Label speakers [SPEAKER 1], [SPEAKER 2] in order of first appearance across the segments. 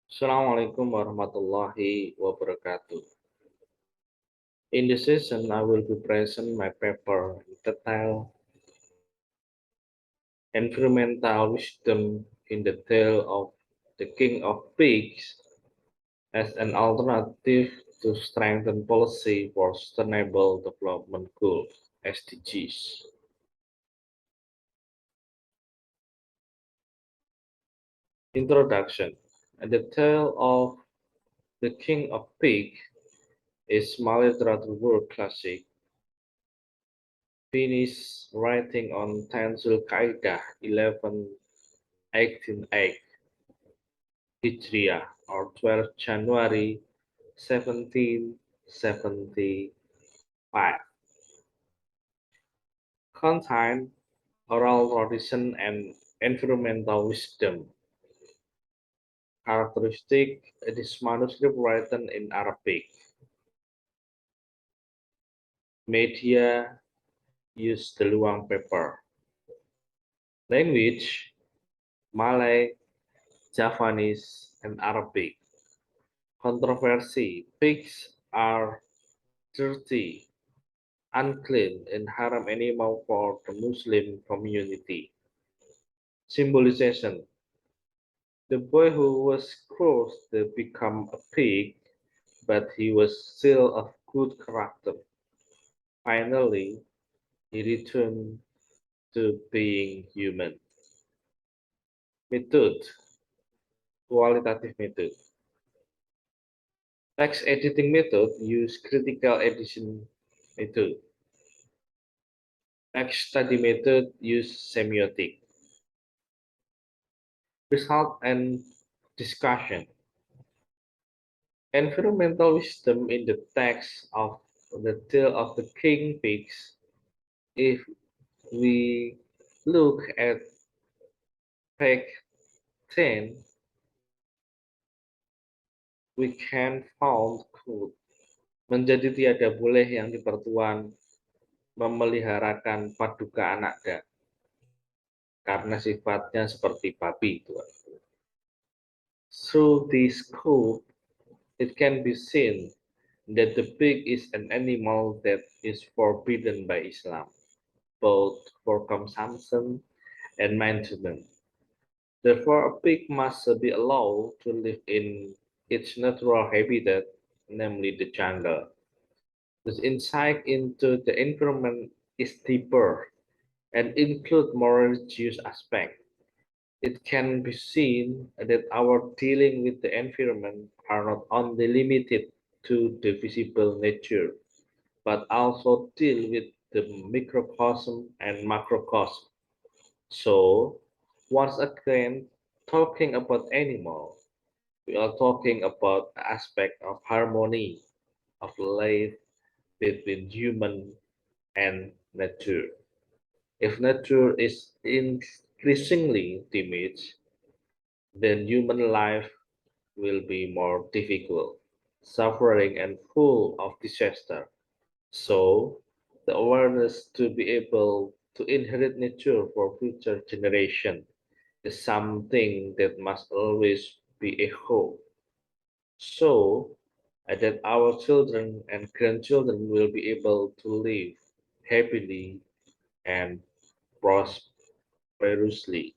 [SPEAKER 1] Assalamualaikum warahmatullahi wabarakatuh. In this session, I will be present my paper entitled Environmental Wisdom in the Tale of the King of Pigs as an alternative to strengthen policy for sustainable development goals (SDGs). Introduction. The Tale of the King of Pigs is my literature work classic finished writing on 10 Zulkaidah 1188 Hijriah or 12 January 1775. Contain oral tradition and environmental wisdom. Characteristic: this manuscript written in Arabic. Media use the Luang paper. Language: Malay, Javanese, and Arabic. Controversy: pigs are dirty, unclean, and haram animal for the Muslim community. Symbolization: the boy who was cursed to become a pig, but he was still of good character. Finally, he returned to being human. Method: qualitative method. Text editing method use critical edition method. Text study method use semiotic. Result and discussion. Environmental wisdom in the text of the Tale of the King Pigs. If we look at page 10, we can found quote, menjadi tiada boleh yang dipertuan memeliharakan paduka anakda karena sifatnya seperti babi, Tuan. Through this quote, it can be seen that the pig is an animal that is forbidden by Islam, both for consumption and maintenance. Therefore, a pig must be allowed to live in its natural habitat, namely the jungle. This insight into the environment is deeper and includes more religious aspects. It can be seen that our dealing with the environment are not only limited to the visible nature, but also deal with the microcosm and macrocosm. So, once again, talking about animals, we are talking about the aspect of harmony of life between human and nature. If nature is increasingly damaged, then human life will be more difficult, suffering, and full of disaster. So, the awareness to be able to inherit nature for future generations is something that must always be a hope. So that our children and grandchildren will be able to live happily and prosperously.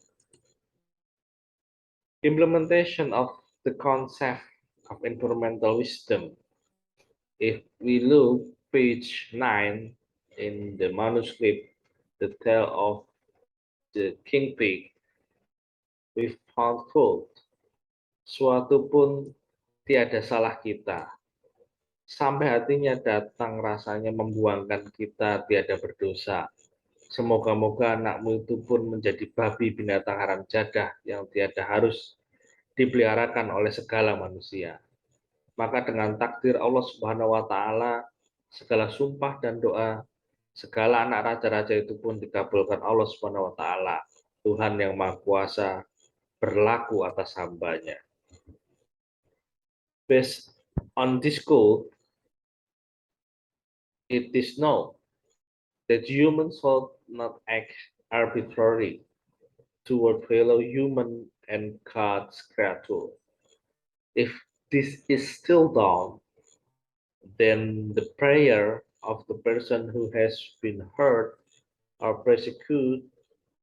[SPEAKER 1] Implementation of the concept of environmental wisdom. If we look page 9 in the manuscript, the tale of the king pig, we found quote, suatu pun tiada salah kita, sampai hatinya datang rasanya membuangkan kita tiada berdosa. Semoga-moga anakmu itu pun menjadi babi binatang haram jadah yang tiada harus dipeliharakan oleh segala manusia. Maka dengan takdir Allah Subhanahu wa taala, segala sumpah dan doa segala anak raja-raja itu pun dikabulkan Allah Subhanahu wa taala. Tuhan yang Maha Kuasa berlaku atas hambanya. Based on this code, it is known that humans should not act arbitrarily toward fellow human and God's creature. If this is still done, then the prayer of the person who has been hurt or persecuted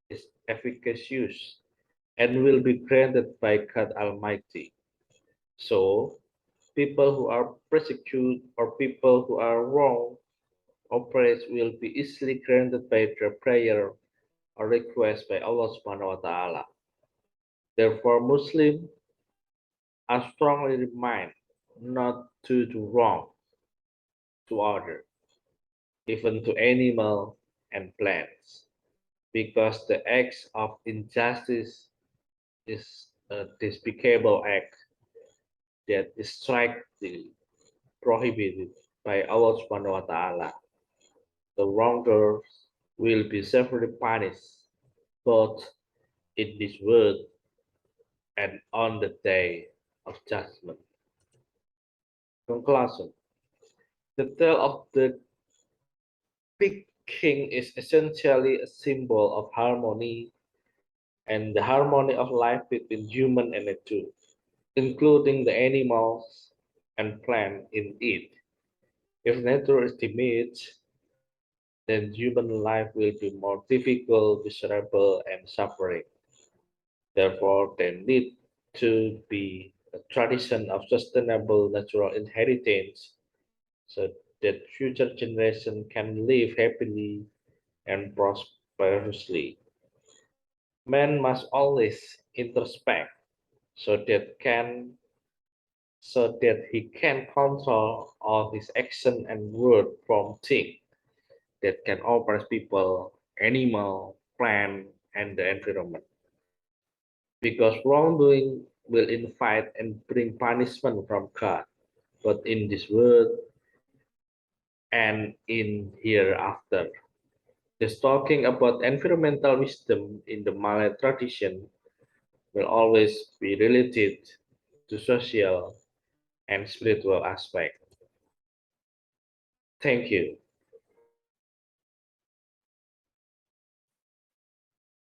[SPEAKER 1] is efficacious and will be granted by God Almighty. So, people who are persecuted or people who are wrong oppressed will be easily granted by their prayer or request by Allah Subhanahu wa Ta'ala. Therefore, Muslims are strongly reminded not to do wrong to others, even to animals and plants, because the acts of injustice is a despicable act that is strictly prohibited by Allah Subhanahu wa Ta'ala. The wrongdoers will be severely punished both in this world and on the day of judgment. Conclusion. The tale of the Pig King is essentially a symbol of harmony and the harmony of life between human and nature, including the animals and plants in it. If nature is damaged, then human life will be more difficult, miserable, and suffering. Therefore, there need to be a tradition of sustainable natural inheritance so that future generations can live happily and prosperously. Man must always introspect so that he can control all his action and word from things that can oppress people, animal, plant, and the environment. Because wrongdoing will invite and bring punishment from God, both in this world and in hereafter. Just talking about environmental wisdom in the Malay tradition will always be related to social and spiritual aspect. Thank you.